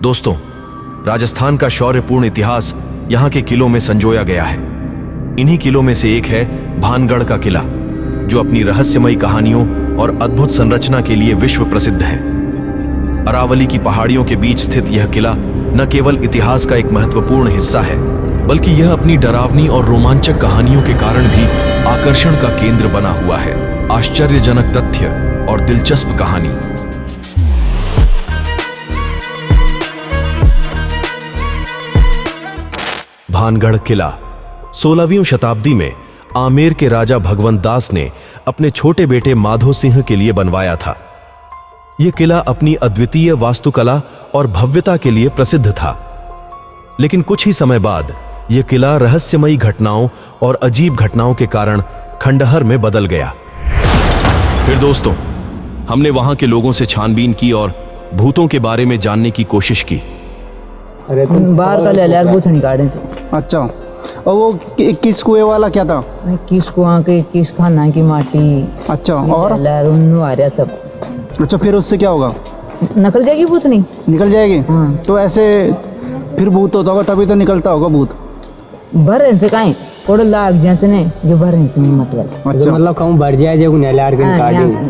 दोस्तों, राजस्थान का शौर्यपूर्ण इतिहास यहाँ के किलों में संजोया गया है। इन्हीं किलों में से एक है भानगढ़ का किला, जो अपनी रहस्यमयी कहानियों और अद्भुत संरचना के लिए विश्व प्रसिद्ध है। अरावली की पहाड़ियों के बीच स्थित यह किला न केवल इतिहास का एक महत्वपूर्ण हिस्सा है, बल्कि यह अपनी डरावनी और रोमांचक कहानियों के कारण भी आकर्षण का केंद्र बना हुआ है। आश्चर्यजनक तथ्य और दिलचस्प कहानी। भानगढ़ किला 16वीं शताब्दी में आमेर के राजा भगवंत दास ने अपने छोटे बेटे माधो सिंह के लिए बनवाया था। यह किला अपनी अद्वितीय वास्तुकला और भव्यता के लिए प्रसिद्ध था, लेकिन कुछ ही समय बाद यह किला रहस्यमयी घटनाओं और अजीब घटनाओं के कारण खंडहर में बदल गया। फिर दोस्तों, हमने वहां के लोगों से छानबीन की और भूतों के बारे में जानने की कोशिश की। अरे बाहर का ले लिया भूतनी गार्डन से। अच्छा, और वो 21 कुएं वाला क्या था? 21 कुआं के 21 खाना की माटी। अच्छा, और आ रहा सब। अच्छा, फिर उससे क्या होगा? निकल जाएगी भूतनी। निकल जाएगी? हाँ। तो ऐसे फिर भूत होता होगा तभी तो निकलता होगा भूत। भरे से काहे कोड़ लाग जैसे ने जो भरे से मतलब। अच्छा, मतलब कहूं बढ़ जाए जो नेलार के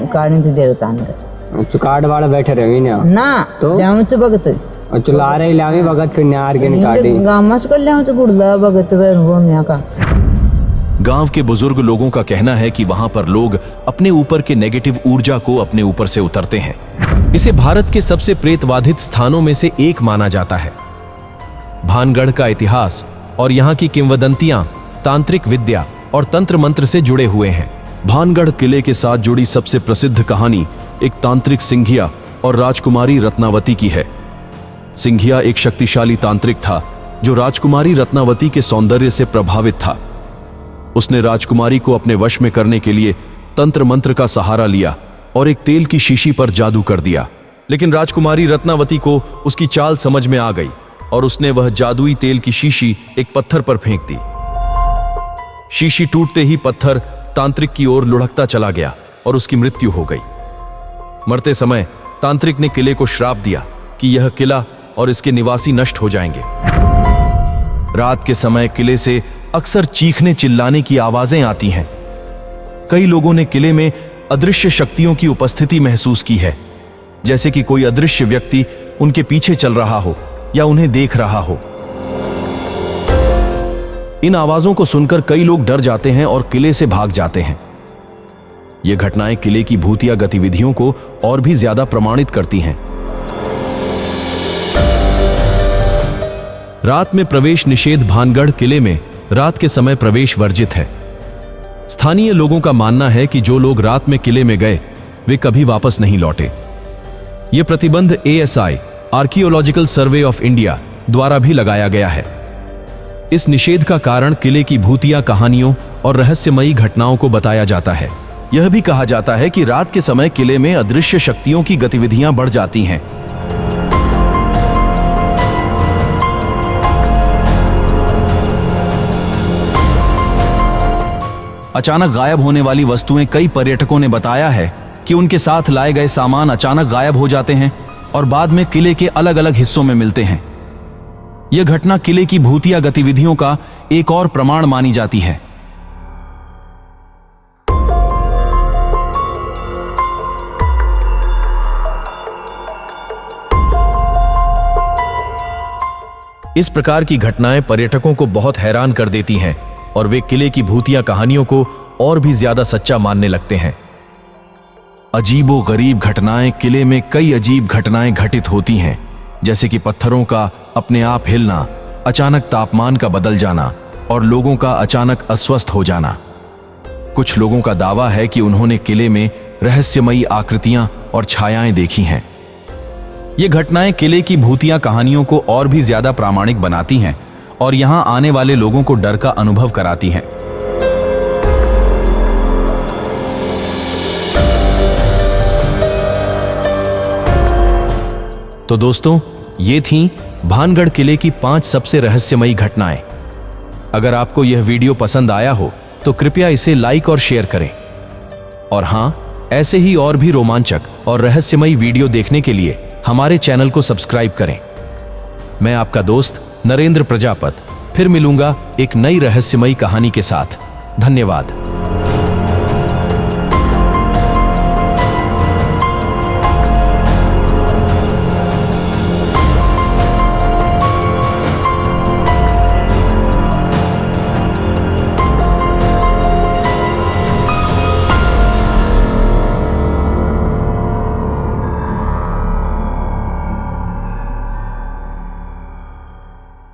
काटने से दे देता है। चुकाड़ वाला बैठे रहे ना तो जाऊं से भगत और चला रहे लावे भगत फिर नार के काटी गामस कर ले से गुड़ला भगत वो यहां का। गांव के बुजुर्ग लोगों का कहना है कि वहां पर लोग अपने ऊपर के नेगेटिव ऊर्जा को अपने ऊपर से उतरते हैं। इसे भारत के सबसे प्रेतबाधित स्थानों में से एक माना जाता है। भानगढ़ का इतिहास और यहाँ की किंवदंतियां तांत्रिक विद्या और तंत्र मंत्र से जुड़े हुए हैं। भानगढ़ किले के साथ जुड़ी सबसे प्रसिद्ध कहानी एक तांत्रिक सिंघिया और राजकुमारी रत्नावती की है। सिंघिया एक शक्तिशाली तांत्रिक था जो राजकुमारी रत्नावती के सौंदर्य से प्रभावित था। उसने राजकुमारी को अपने वश में करने के लिए तंत्र मंत्र का सहारा लिया और एक तेल की शीशी पर जादू कर दिया। लेकिन राजकुमारी रत्नावती को उसकी चाल समझ में आ गई और उसने वह जादुई तेल की शीशी एक पत्थर पर फेंक दी। शीशी टूटते ही पत्थर तांत्रिक की ओर लुढ़कता चला गया और उसकी मृत्यु हो गई। मरते समय तांत्रिक ने किले को श्राप दिया कि यह किला और इसके निवासी नष्ट हो जाएंगे। रात के समय किले से अक्सर चीखने चिल्लाने की आवाजें आती हैं। कई लोगों ने किले में अदृश्य शक्तियों की उपस्थिति महसूस की है, जैसे कि कोई अदृश्य व्यक्ति उनके पीछे चल रहा हो या उन्हें देख रहा हो। इन आवाजों को सुनकर कई लोग डर जाते हैं और किले से भाग जाते हैं। ये घटनाएं किले की भूतिया गतिविधियों को और भी ज्यादा प्रमाणित करती हैं। रात में प्रवेश निषेध। भानगढ़ किले में रात के समय प्रवेश वर्जित है। स्थानीय लोगों का मानना है कि जो लोग रात में किले में गए वे कभी वापस नहीं लौटे। यह प्रतिबंध ASI archaeological survey of India द्वारा भी लगाया गया है। इस निषेध का कारण किले की भूतिया कहानियों और रहस्यमयी घटनाओं को बताया जाता है। यह भी कहा जाता है कि रात के समय किले में अदृश्य शक्तियों की गतिविधियां बढ़ जाती हैं। अचानक गायब होने वाली वस्तुएं। कई पर्यटकों ने बताया है कि उनके साथ लाए गए सामान अचानक गायब हो जाते हैं और बाद में किले के अलग अलग हिस्सों में मिलते हैं। यह घटना किले की भूतिया गतिविधियों का एक और प्रमाण मानी जाती है। इस प्रकार की घटनाएं पर्यटकों को बहुत हैरान कर देती हैं और वे किले की भूतिया कहानियों को और भी ज्यादा सच्चा मानने लगते हैं। अजीबो गरीब घटनाएं। किले में कई अजीब घटनाएं घटित होती हैं, जैसे कि पत्थरों का अपने आप हिलना, अचानक तापमान का बदल जाना और लोगों का अचानक अस्वस्थ हो जाना। कुछ लोगों का दावा है कि उन्होंने किले में रहस्यमयी आकृतियां और छायाएं देखी हैं। ये घटनाएं किले की भूतिया कहानियों को और भी ज्यादा प्रामाणिक बनाती हैं और यहां आने वाले लोगों को डर का अनुभव कराती हैं। तो दोस्तों, ये थीं भानगढ़ किले की 5 सबसे रहस्यमयी घटनाएं। अगर आपको यह वीडियो पसंद आया हो तो कृपया इसे लाइक और शेयर करें। और हां, ऐसे ही और भी रोमांचक और रहस्यमयी वीडियो देखने के लिए हमारे चैनल को सब्सक्राइब करें। मैं आपका दोस्त नरेंद्र प्रजापत फिर मिलूंगा एक नई रहस्यमयी कहानी के साथ। धन्यवाद।